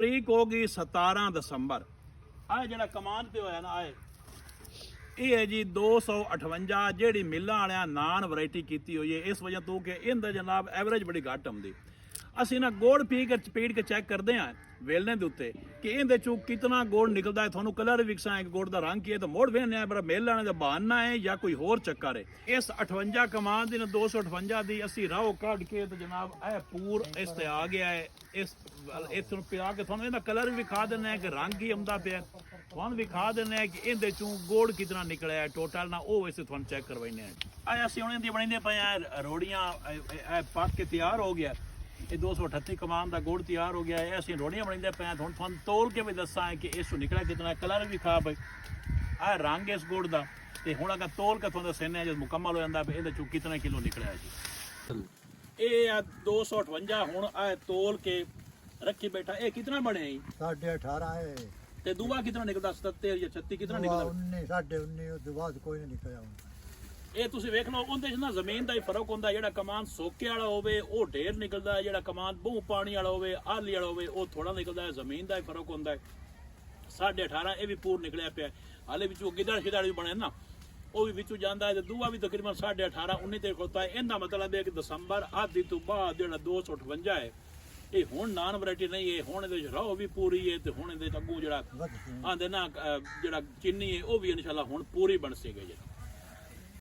ਤਰੀਕ ਹੋ ਗਈ 17 ਦਸੰਬਰ। ਆਹ ਜਿਹੜਾ ਕਮਾਨ ਤੇ ਹੋਇਆ ਨਾ ਇਹ ਹੈ ਜੀ 258 ਜਿਹੜੀ ਮਿੱਲਾਂ ਵਾਲਿਆਂ ਨਾਨ ਵੈਰਾਈਟੀ ਕੀਤੀ ਹੋਈ ਹੈ। ਇਸ ਵਜ੍ਹਾ ਤੋਂ ਕਿ ਇਹਦਾ ਜਨਾਬ ਐਵਰੇਜ ਬੜੀ ਘੱਟ ਆਉਂਦੀ। ਅਸੀਂ ਨਾ ਗੋੜ ਪੀ ਕੇ ਪੀੜ ਕੇ ਚੈੱਕ ਕਰਦੇ ਹਾਂ ਵੇਲਣੇ ਦੇ ਉੱਤੇ ਕਿ ਇਹਦੇ ਚੋਂ ਕਿਤਨਾ ਗੋੜ ਨਿਕਲਦਾ ਹੈ। ਤੁਹਾਨੂੰ ਕਲਰ ਵਿਖਸਾ ਹੈ ਕਿ ਗੋੜ ਦਾ ਰੰਗ ਕੀ ਹੈ, ਤਾਂ ਮੋੜ ਵੇਖਦੇ ਆ ਪਰ ਮੇਲ ਲਾਣੇ ਦਾ ਬਹਾਨਾ ਹੈ ਜਾਂ ਕੋਈ ਹੋਰ ਚੱਕਰ ਹੈ। ਇਸ 58 ਕਮਾਨ ਦੀ 258 ਦੀ ਅਸੀਂ ਰਾਹ ਕੱਢ ਕੇ ਤੇ ਜਨਾਬ ਇਹ ਪੂਰ ਇਸ ਤੇ ਆ ਗਿਆ ਹੈ। ਇਸ ਨੂੰ ਪਿਆ ਕੇ ਤੁਹਾਨੂੰ ਇਹਦਾ ਕਲਰ ਵੀ ਵਿਖਾ ਦਿੰਦੇ ਕਿ ਰੰਗ ਹੀ ਆਉਂਦਾ ਪਿਆ, ਤੁਹਾਨੂੰ ਵਿਖਾ ਦਿੰਦੇ ਕਿ ਇਹਦੇ ਚੋਂ ਗੋੜ ਕਿਤਨਾ ਨਿਕਲਿਆ ਟੋਟਲ ਨਾ, ਉਹ ਵੈਸੇ ਤੁਹਾਨੂੰ ਚੈੱਕ ਕਰਵਾਈਨੇ ਆ। ਅਸੀਂ ਹੁਣ ਇਹਦੀ ਬਣਾਉਂਦੇ ਪਏ ਆ ਰੋੜੀਆਂ। ਪੱਕ ਕੇ ਤਿਆਰ ਹੋ ਗਿਆ। ਇਹ 238 ਕਮਾਨ ਦਾ ਗੁੜ ਤਿਆਰ ਹੋ ਗਿਆ ਹੈ। ਅਸੀਂ ਰੋੜੀਆਂ ਬਣਾਉਂਦੇ ਪਏ ਹਾਂ। ਤੁਹਾਨੂੰ ਤੋਲ ਕੇ ਵੀ ਦੱਸਾਂ ਕਿ ਇਸ ਤੋਂ ਨਿਕਲਿਆ ਕਿਤਨਾ, ਕਲਰ ਵੀ ਖਾ ਬਈ ਆਹ ਰੰਗ ਇਸ ਗੁੜ ਦਾ। ਤੇ ਹੁਣ ਅਗਰ ਤੋਲ ਕੇ ਤੁਹਾਨੂੰ ਦੱਸਣੇ ਜਦ ਮੁਕੰਮਲ ਹੋ ਜਾਂਦਾ ਇਹਦੇ ਚੋਂ ਕਿਤਨਾ ਕਿਲੋ ਨਿਕਲਿਆ ਜੀ। ਇਹ ਆ 258 ਹੁਣ ਆ ਤੋਲ ਕੇ ਰੱਖੀ ਬੈਠਾ। ਇਹ ਕਿਤਨਾ ਬਣਿਆ ਜੀ? 18.5 ਹੈ। ਤੇ ਦੂਆ ਕਿਤਨਾ ਨਿਕਲਦਾ? 77 ਜਾਂ 36 ਕਿਤਨਾ ਨਿਕਲਦਾ? 19 19.5 ਉਸ ਤੋਂ ਬਾਅਦ ਕੋਈ ਨਹੀਂ ਨਿਕਲਿਆ। ਇਹ ਤੁਸੀਂ ਵੇਖ ਲਓ ਉਹਦੇ 'ਚ ਨਾ ਜ਼ਮੀਨ ਦਾ ਹੀ ਫਰਕ ਹੁੰਦਾ। ਜਿਹੜਾ ਕਮਾਨ ਸੋਕੇ ਵਾਲਾ ਹੋਵੇ ਉਹ ਢੇਰ ਨਿਕਲਦਾ ਹੈ, ਜਿਹੜਾ ਕਮਾਨ ਬਹੁ ਪਾਣੀ ਵਾਲਾ ਹੋਵੇ ਆਲੀ ਵਾਲਾ ਹੋਵੇ ਉਹ ਥੋੜਾ ਨਿਕਲਦਾ ਹੈ। ਜ਼ਮੀਨ ਦਾ ਹੀ ਫਰਕ ਹੁੰਦਾ ਹੈ। 18.5 ਇਹ ਵੀ ਪੂਰ ਨਿਕਲਿਆ ਪਿਆ। ਹਾਲੇ ਵਿੱਚੋਂ ਗਿੱਦੜ ਖਿਦੜ ਵੀ ਬਣੇ ਨਾ, ਉਹ ਵੀ ਵਿੱਚੋਂ ਜਾਂਦਾ ਹੈ। ਤੇ ਦੂਆ ਵੀ ਤਕਰੀਬਨ 18.5 19 ਤੇ ਖੋਤਾ ਹੈ। ਇਹਦਾ ਮਤਲਬ ਹੈ ਕਿ ਦਸੰਬਰ ਆਦਿ ਤੋਂ ਬਾਅਦ ਜਿਹੜਾ 258 ਹੈ ਇਹ ਹੁਣ ਨਾਨ ਵੈਰਾਈਟੀ ਨਹੀਂ ਹੈ। ਹੁਣ ਇਹਦੇ ਵਿੱਚ ਰਾਹ ਵੀ ਪੂਰੀ ਹੈ ਤੇ ਹੁਣ ਇਹਦੇ ਅੱਗੋਂ ਜਿਹੜਾ ਆਂਦੇ ਨਾ ਜਿਹੜਾ ਚੀਨੀ ਹੈ ਉਹ ਵੀ ਇਨਸ਼ਾਅੱਲਾ ਹੁਣ ਪੂਰੀ ਬਣ ਸਕੇ ਜੀ।